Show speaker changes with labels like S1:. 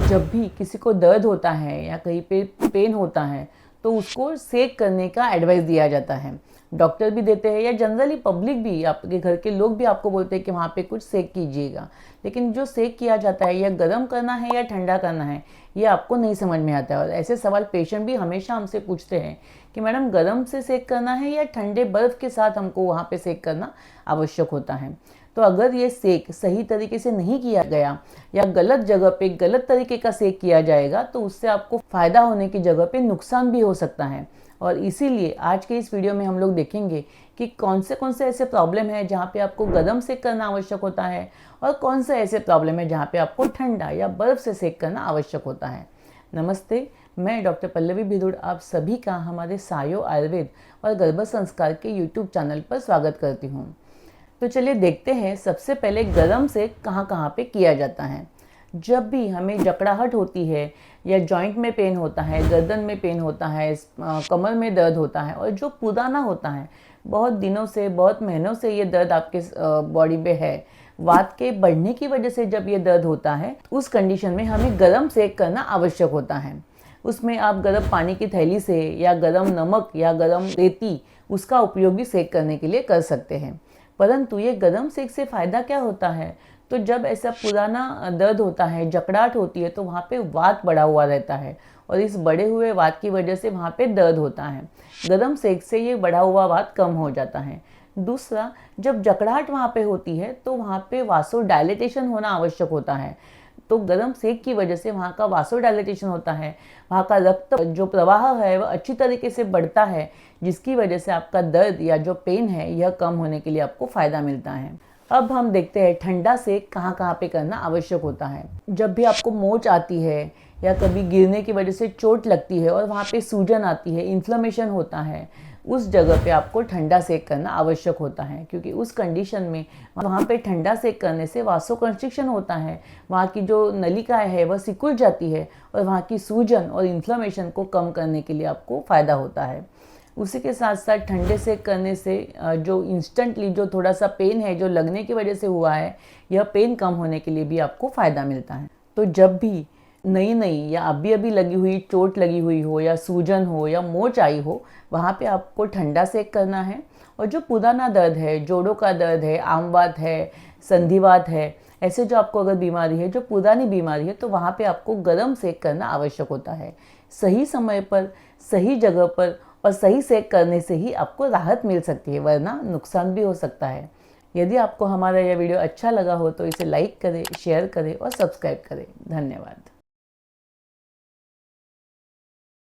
S1: जब भी किसी को दर्द होता है या कहीं पे पेन होता है तो उसको सेक करने का एडवाइस दिया जाता है। डॉक्टर भी देते हैं या जनरली पब्लिक भी, आपके घर के लोग भी आपको बोलते हैं कि वहाँ पे कुछ सेक कीजिएगा। लेकिन जो सेक किया जाता है या गर्म करना है या ठंडा करना है, ये आपको नहीं समझ में आता है। और ऐसे सवाल पेशेंट भी हमेशा हमसे पूछते हैं कि मैडम गर्म से सेक करना है या ठंडे बर्फ़ के साथ हमको वहाँ पे सेक करना आवश्यक होता है। तो अगर ये सेक सही तरीके से नहीं किया गया या गलत जगह पे गलत तरीके का सेक किया जाएगा तो उससे आपको फ़ायदा होने की जगह पे नुकसान भी हो सकता है। और इसीलिए आज के इस वीडियो में हम लोग देखेंगे कि कौन से ऐसे प्रॉब्लम है जहाँ पे आपको गर्म सेक करना आवश्यक होता है और कौन से ऐसे प्रॉब्लम है जहाँ पे आपको ठंडा या बर्फ़ से सेक करना आवश्यक होता है। नमस्ते, मैं डॉक्टर पल्लवी भिदुड़ आप सभी का हमारे सायो आयुर्वेद और गर्भ संस्कार के यूट्यूब चैनल पर स्वागत करती हूँ। तो चलिए देखते हैं सबसे पहले गर्म सेक कहाँ पे किया जाता है। जब भी हमें जकड़ाहट होती है या जॉइंट में पेन होता है, गर्दन में पेन होता है, कमर में दर्द होता है और जो पुराना होता है, बहुत दिनों से बहुत महीनों से ये दर्द आपके बॉडी में है, वात के बढ़ने की वजह से जब ये दर्द होता है, उस कंडीशन में हमें गर्म सेक करना आवश्यक होता है। उसमें आप गर्म पानी की थैली से या गर्म नमक या गर्म रेती उसका उपयोग भी सेक करने के लिए कर सकते हैं। परंतु ये गर्म सेक से फ़ायदा क्या होता है, तो जब ऐसा पुराना दर्द होता है, जकड़ाहट होती है, तो वहाँ पे वात बढ़ा हुआ रहता है और इस बढ़े हुए वात की वजह से वहाँ पे दर्द होता है। गर्म सेक से ये बढ़ा हुआ वात कम हो जाता है। दूसरा, जब जकड़ाहट वहाँ पे होती है तो वहाँ पे वासोडायलेटेशन होना आवश्यक होता है। तो गर्म सेक की वजह से वहाँ का वासोडायलेटेशन होता है, वहाँ का रक्त जो प्रवाह है वह अच्छी तरीके से बढ़ता है, जिसकी वजह से आपका दर्द या जो पेन है यह कम होने के लिए आपको फ़ायदा मिलता है। अब हम देखते हैं ठंडा सेक कहाँ पे करना आवश्यक होता है। जब भी आपको मोच आती है या कभी गिरने की वजह से चोट लगती है और वहाँ पे सूजन आती है, इन्फ्लेमेशन होता है, उस जगह पे आपको ठंडा सेक करना आवश्यक होता है, क्योंकि उस कंडीशन में वहाँ पे ठंडा सेक करने से वासोकंस्ट्रिक्शन होता है, वहाँ की जो नलिकाएं है वह सिकुड़ जाती है और वहाँ की सूजन और इन्फ्लेमेशन को कम करने के लिए आपको फ़ायदा होता है। उसी के साथ साथ ठंडे सेक करने से जो इंस्टेंटली जो थोड़ा सा पेन है जो लगने की वजह से हुआ है, यह पेन कम होने के लिए भी आपको फ़ायदा मिलता है। तो जब भी नई या अभी लगी हुई चोट लगी हुई हो या सूजन हो या मोच आई हो, वहाँ पे आपको ठंडा सेक करना है। और जो पुराना दर्द है, जोड़ों का दर्द है, आमवात है, संधिवात है, ऐसे जो आपको अगर बीमारी है, जो पुरानी बीमारी है, तो वहाँ पे आपको गर्म सेक करना आवश्यक होता है। सही समय पर, सही जगह पर और सही सेक करने से ही आपको राहत मिल सकती है, वरना नुकसान भी हो सकता है। यदि आपको हमारा यह वीडियो अच्छा लगा हो तो इसे लाइक करें, शेयर करें और सब्सक्राइब करें। धन्यवाद।